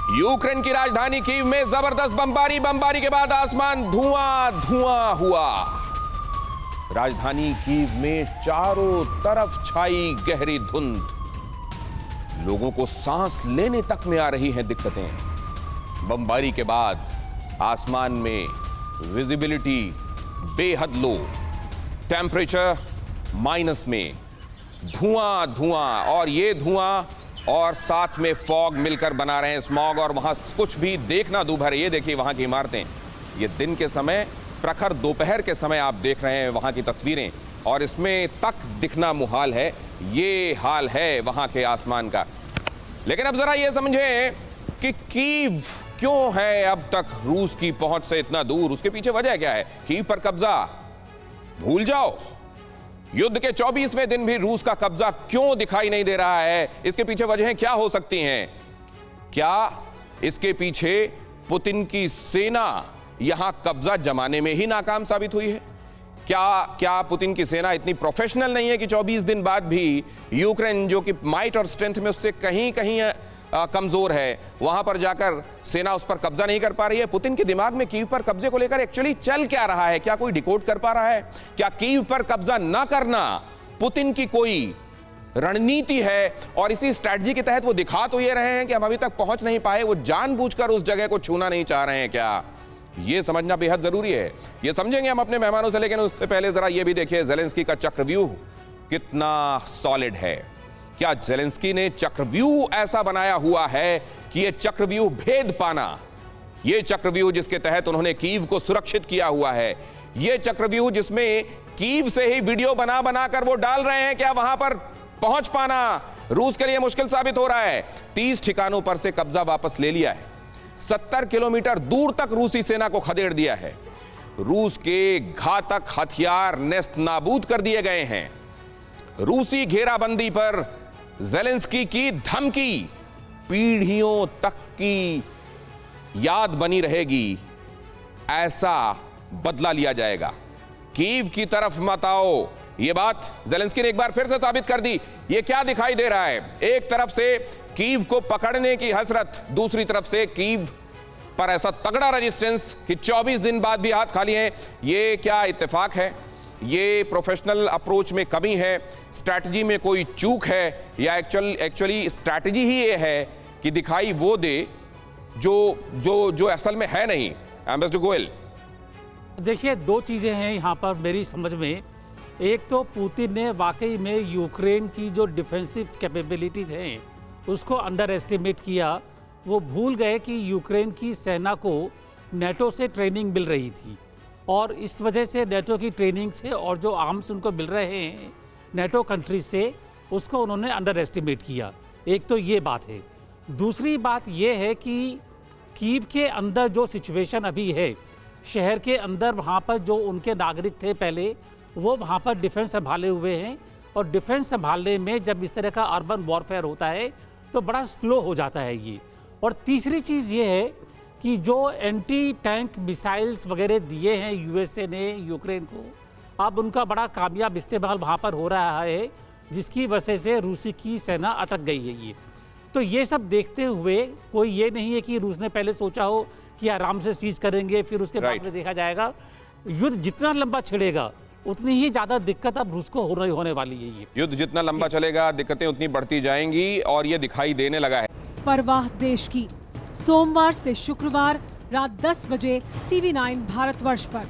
Ukraine की राजधानी Kyiv में जबरदस्त बमबारी के बाद आसमान धुआं धुआं हुआ। राजधानी कीव में चारों तरफ छाई गहरी धुंध। लोगों को सांस लेने तक में आ रही हैं दिक्कतें। बमबारी के बाद आसमान में विजिबिलिटी बेहद लो, टेम्परेचर माइनस में, धुआं धुआं, और ये धुआं और साथ में फॉग मिलकर बना रहे हैं स्मॉग, और वहां कुछ भी देखना दूभर। ये देखिए वहां की इमारतें, ये दिन के समय, प्रखर दोपहर के समय आप देख रहे हैं वहां की तस्वीरें, और इसमें तक दिखना मुहाल है। ये हाल है वहां के आसमान का। लेकिन अब जरा ये समझें कि कीव क्यों है अब तक रूस की पहुंच से इतना दूर। उसके पीछे वजह क्या है? कीव पर कब्जा भूल जाओ। युद्ध के 24वें दिन भी रूस का कब्जा क्यों दिखाई नहीं दे रहा है? इसके पीछे वजहें क्या हो सकती हैं? क्या इसके पीछे पुतिन की सेना यहां कब्जा जमाने में ही नाकाम साबित हुई है? क्या पुतिन की सेना इतनी प्रोफेशनल नहीं है कि 24 दिन बाद भी यूक्रेन, जो कि माइट और स्ट्रेंथ में उससे कहीं कहीं कमजोर है, वहां पर जाकर सेना उस पर कब्जा नहीं कर पा रही है? पुतिन के दिमाग में कीव पर कब्जे को लेकर एक्चुअली चल क्या रहा है? क्या कोई डिकोड कर पा रहा है? क्या कीव पर कब्जा ना करना पुतिन की कोई रणनीति है, और इसी स्ट्रैटेजी के तहत वो दिखा तो ये रहे हैं कि हम अभी तक पहुंच नहीं पाए, वो जानबूझकर उस जगह को छूना नहीं चाह रहे हैं क्या? ये समझना बेहद जरूरी है। ये समझेंगे हम अपने मेहमानों से, लेकिन उससे पहले जरा ये भी देखिए जेलेंस्की का चक्रव्यूह कितना सॉलिड है। क्या जेलेंस्की ने चक्रव्यूह ऐसा बनाया हुआ है कि ये चक्रव्यूह भेद पाना, ये चक्रव्यूह जिसके तहत उन्होंने कीव को सुरक्षित किया हुआ है, ये चक्रव्यूह जिसमें कीव से ही वीडियो बना बनाकर वो डाल रहे हैं, क्या वहां पर पहुंच पाना रूस के लिए मुश्किल साबित हो रहा है? 30 ठिकानों पर से कब्जा वापस ले लिया है। 70 किलोमीटर दूर तक रूसी सेना को खदेड़ दिया है। रूस के घातक हथियार नेस्त नाबूद कर दिए गए हैं। रूसी घेराबंदी पर जेलेंस्की की धमकी पीढ़ियों तक की याद बनी रहेगी। ऐसा बदला लिया जाएगा। कीव की तरफ मत आओ, यह बात जेलेंस्की ने एक बार फिर से साबित कर दी। यह क्या दिखाई दे रहा है? एक तरफ से कीव को पकड़ने की हसरत, दूसरी तरफ से कीव पर ऐसा तगड़ा रेजिस्टेंस कि 24 दिन बाद भी हाथ खाली हैं। ये क्या इत्तेफाक है? ये प्रोफेशनल अप्रोच में कमी है? स्ट्रैटेजी में कोई चूक है? या एक्चुअली स्ट्रैटेजी ही ये है कि दिखाई वो दे जो असल में है नहीं? एम्बेसडर गोयल, देखिए, दो चीज़ें हैं यहाँ पर मेरी समझ में। एक तो पुतिन ने वाकई में यूक्रेन की जो डिफेंसिव कैपेबिलिटीज़ हैं उसको अंडर एस्टिमेट किया। वो भूल गए कि यूक्रेन की सेना को नेटो से ट्रेनिंग मिल रही थी, और इस वजह से नेटो की ट्रेनिंग से और जो आर्म्स उनको मिल रहे हैं नेटो कंट्रीज से, उसको उन्होंने अंडर एस्टिमेट किया। एक तो ये बात है। दूसरी बात ये है कि कीव के अंदर जो सिचुएशन अभी है, शहर के अंदर वहाँ पर जो उनके नागरिक थे पहले, वो वहाँ पर डिफेंस संभाले हुए हैं, और डिफेंस संभालने में जब इस तरह का अर्बन वॉरफेयर होता है तो बड़ा स्लो हो जाता है ये। और तीसरी चीज़ ये है कि जो एंटी टैंक मिसाइल्स वगैरह दिए हैं यूएसए ने यूक्रेन को, अब उनका बड़ा कामयाब इस्तेमाल वहाँ पर हो रहा है, जिसकी वजह से रूसी की सेना अटक गई है ये। तो ये सब देखते हुए कोई ये नहीं है कि रूस ने पहले सोचा हो कि आराम से सीज करेंगे फिर उसके बाद में देखा जाएगा। युद्ध जितना लंबा छिड़ेगा उतनी ही ज़्यादा दिक्कत अब रूस को होने वाली है। ये युद्ध जितना लंबा चलेगा दिक्कतें उतनी बढ़ती जाएंगी, और ये दिखाई देने लगा है। परवाह देश की, सोमवार से शुक्रवार रात 10 बजे TV9 भारतवर्ष पर।